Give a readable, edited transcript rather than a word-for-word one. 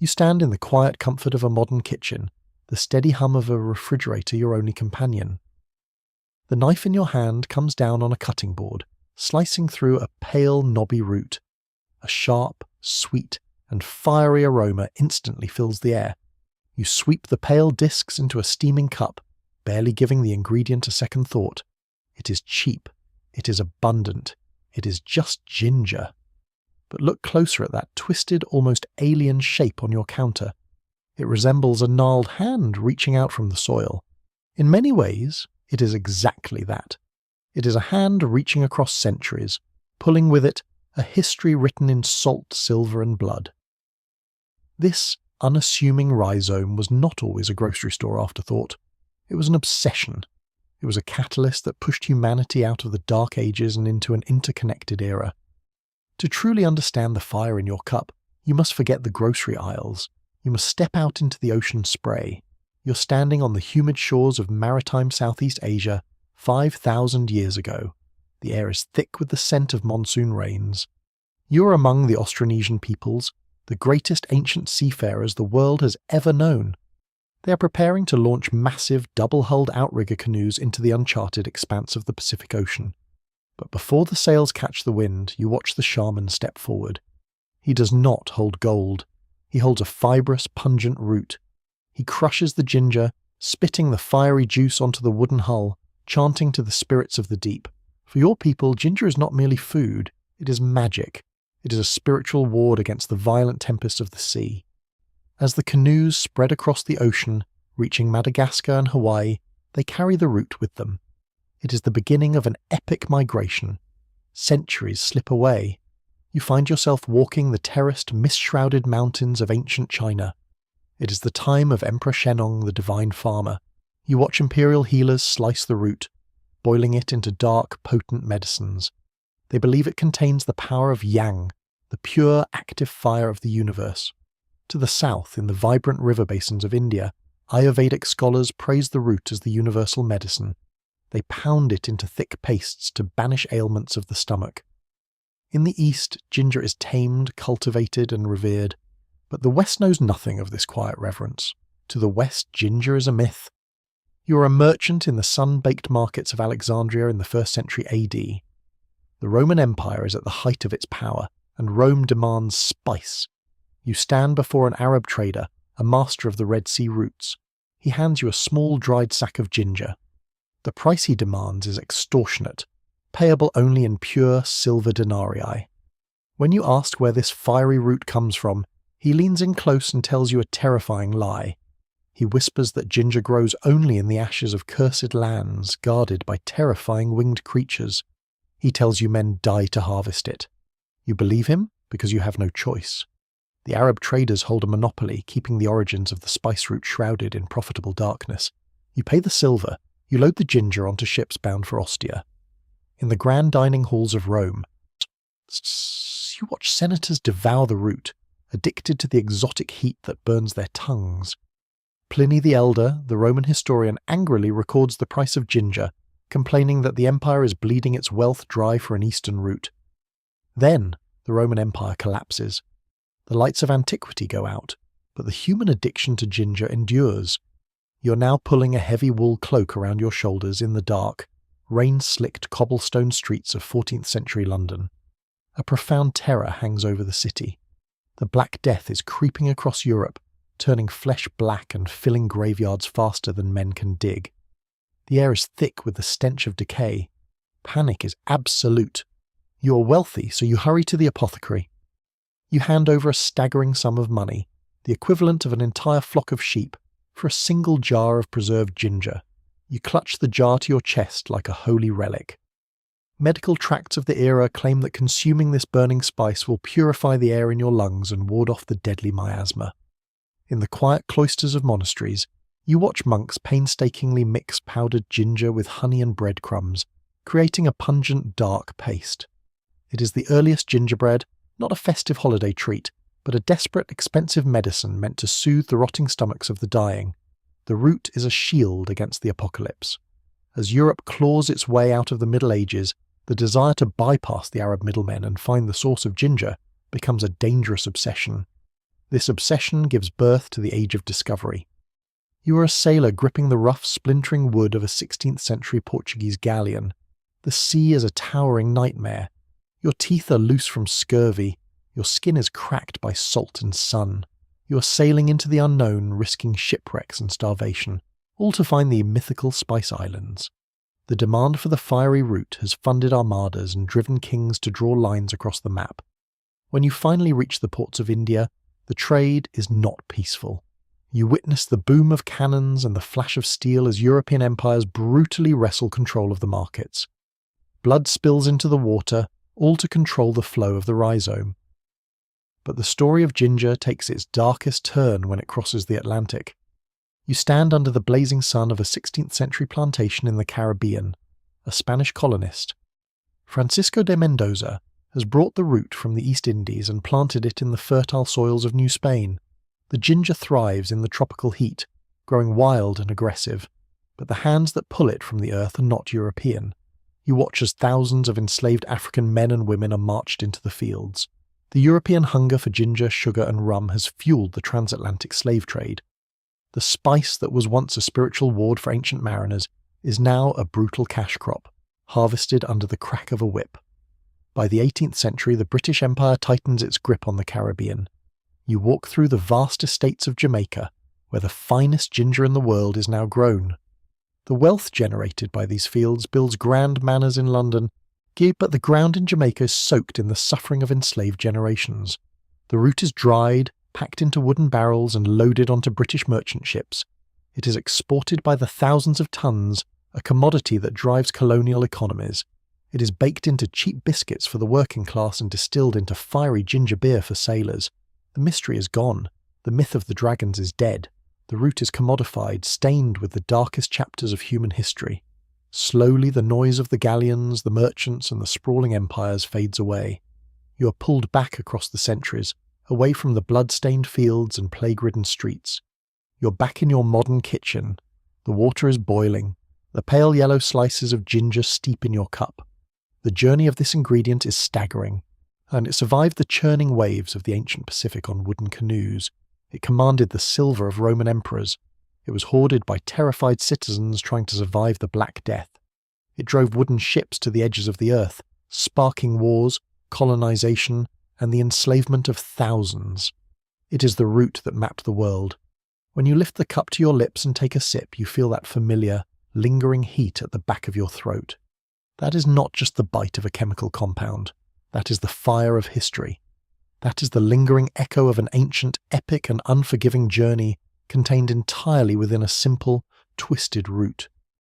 You stand in the quiet comfort of a modern kitchen, the steady hum of a refrigerator your only companion. The knife in your hand comes down on a cutting board, slicing through a pale, knobby root. A sharp, sweet, and fiery aroma instantly fills the air. You sweep the pale discs into a steaming cup, barely giving the ingredient a second thought. It is cheap. It is abundant. It is just ginger. But look closer at that twisted, almost alien shape on your counter. It resembles a gnarled hand reaching out from the soil. In many ways, it is exactly that. It is a hand reaching across centuries, pulling with it a history written in salt, silver, and blood. This unassuming rhizome was not always a grocery store afterthought. It was an obsession. It was a catalyst that pushed humanity out of the dark ages and into an interconnected era. To truly understand the fire in your cup, you must forget the grocery aisles. You must step out into the ocean spray. You're standing on the humid shores of maritime Southeast Asia 5,000 years ago. The air is thick with the scent of monsoon rains. You are among the Austronesian peoples, the greatest ancient seafarers the world has ever known. They are preparing to launch massive double-hulled outrigger canoes into the uncharted expanse of the Pacific Ocean. But before the sails catch the wind, you watch the shaman step forward. He does not hold gold. He holds a fibrous, pungent root. He crushes the ginger, spitting the fiery juice onto the wooden hull, chanting to the spirits of the deep. For your people, ginger is not merely food, it is magic. It is a spiritual ward against the violent tempests of the sea. As the canoes spread across the ocean, reaching Madagascar and Hawaii, they carry the root with them. It is the beginning of an epic migration. Centuries slip away. You find yourself walking the terraced, mist-shrouded mountains of ancient China. It is the time of Emperor Shennong, the divine farmer. You watch imperial healers slice the root, boiling it into dark, potent medicines. They believe it contains the power of Yang, the pure, active fire of the universe. To the south, in the vibrant river basins of India, Ayurvedic scholars praise the root as the universal medicine. They pound it into thick pastes to banish ailments of the stomach. In the east, ginger is tamed, cultivated, and revered. But the west knows nothing of this quiet reverence. To the west, ginger is a myth. You are a merchant in the sun-baked markets of Alexandria in the 1st century AD. The Roman Empire is at the height of its power, and Rome demands spice. You stand before an Arab trader, a master of the Red Sea routes. He hands you a small dried sack of ginger. The price he demands is extortionate, payable only in pure silver denarii. When you ask where this fiery root comes from, he leans in close and tells you a terrifying lie. He whispers that ginger grows only in the ashes of cursed lands guarded by terrifying winged creatures. He tells you men die to harvest it. You believe him because you have no choice. The Arab traders hold a monopoly, keeping the origins of the spice root shrouded in profitable darkness. You pay the silver, you load the ginger onto ships bound for Ostia. In the grand dining halls of Rome, you watch senators devour the root, addicted to the exotic heat that burns their tongues. Pliny the Elder, the Roman historian, angrily records the price of ginger, complaining that the empire is bleeding its wealth dry for an eastern root. Then the Roman Empire collapses. The lights of antiquity go out, but the human addiction to ginger endures. You're now pulling a heavy wool cloak around your shoulders in the dark, rain-slicked cobblestone streets of 14th century London. A profound terror hangs over the city. The Black Death is creeping across Europe, turning flesh black and filling graveyards faster than men can dig. The air is thick with the stench of decay. Panic is absolute. You are wealthy, so you hurry to the apothecary. You hand over a staggering sum of money, the equivalent of an entire flock of sheep, for a single jar of preserved ginger. You clutch the jar to your chest like a holy relic. Medical tracts of the era claim that consuming this burning spice will purify the air in your lungs and ward off the deadly miasma. In the quiet cloisters of monasteries, you watch monks painstakingly mix powdered ginger with honey and breadcrumbs, creating a pungent, dark paste. It is the earliest gingerbread, not a festive holiday treat, but a desperate, expensive medicine meant to soothe the rotting stomachs of the dying. The root is a shield against the apocalypse. As Europe claws its way out of the Middle Ages, the desire to bypass the Arab middlemen and find the source of ginger becomes a dangerous obsession. This obsession gives birth to the Age of Discovery. You are a sailor gripping the rough, splintering wood of a 16th century Portuguese galleon. The sea is a towering nightmare. Your teeth are loose from scurvy. Your skin is cracked by salt and sun. You are sailing into the unknown, risking shipwrecks and starvation, all to find the mythical Spice Islands. The demand for the fiery route has funded armadas and driven kings to draw lines across the map. When you finally reach the ports of India, the trade is not peaceful. You witness the boom of cannons and the flash of steel as European empires brutally wrestle control of the markets. Blood spills into the water, all to control the flow of the rhizome. But the story of ginger takes its darkest turn when it crosses the Atlantic. You stand under the blazing sun of a 16th century plantation in the Caribbean, a Spanish colonist. Francisco de Mendoza has brought the root from the East Indies and planted it in the fertile soils of New Spain. The ginger thrives in the tropical heat, growing wild and aggressive, but the hands that pull it from the earth are not European. You watch as thousands of enslaved African men and women are marched into the fields. The European hunger for ginger, sugar and rum has fueled the transatlantic slave trade. The spice that was once a spiritual ward for ancient mariners is now a brutal cash crop, harvested under the crack of a whip. By the 18th century, the British Empire tightens its grip on the Caribbean. You walk through the vast estates of Jamaica, where the finest ginger in the world is now grown. The wealth generated by these fields builds grand manors in London, but the ground in Jamaica is soaked in the suffering of enslaved generations. The root is dried, packed into wooden barrels and loaded onto British merchant ships. It is exported by the thousands of tons, a commodity that drives colonial economies. It is baked into cheap biscuits for the working class and distilled into fiery ginger beer for sailors. The mystery is gone. The myth of the dragons is dead. The root is commodified, stained with the darkest chapters of human history. Slowly the noise of the galleons, the merchants and the sprawling empires fades away. You are pulled back across the centuries, away from the blood-stained fields and plague-ridden streets. You're back in your modern kitchen. The water is boiling. The pale yellow slices of ginger steep in your cup. The journey of this ingredient is staggering, and it survived the churning waves of the ancient Pacific on wooden canoes. It commanded the silver of Roman emperors. It was hoarded by terrified citizens trying to survive the Black Death. It drove wooden ships to the edges of the earth, sparking wars, colonization, and the enslavement of thousands. It is the root that mapped the world. When you lift the cup to your lips and take a sip, you feel that familiar, lingering heat at the back of your throat. That is not just the bite of a chemical compound. That is the fire of history. That is the lingering echo of an ancient, epic and unforgiving journey contained entirely within a simple, twisted root.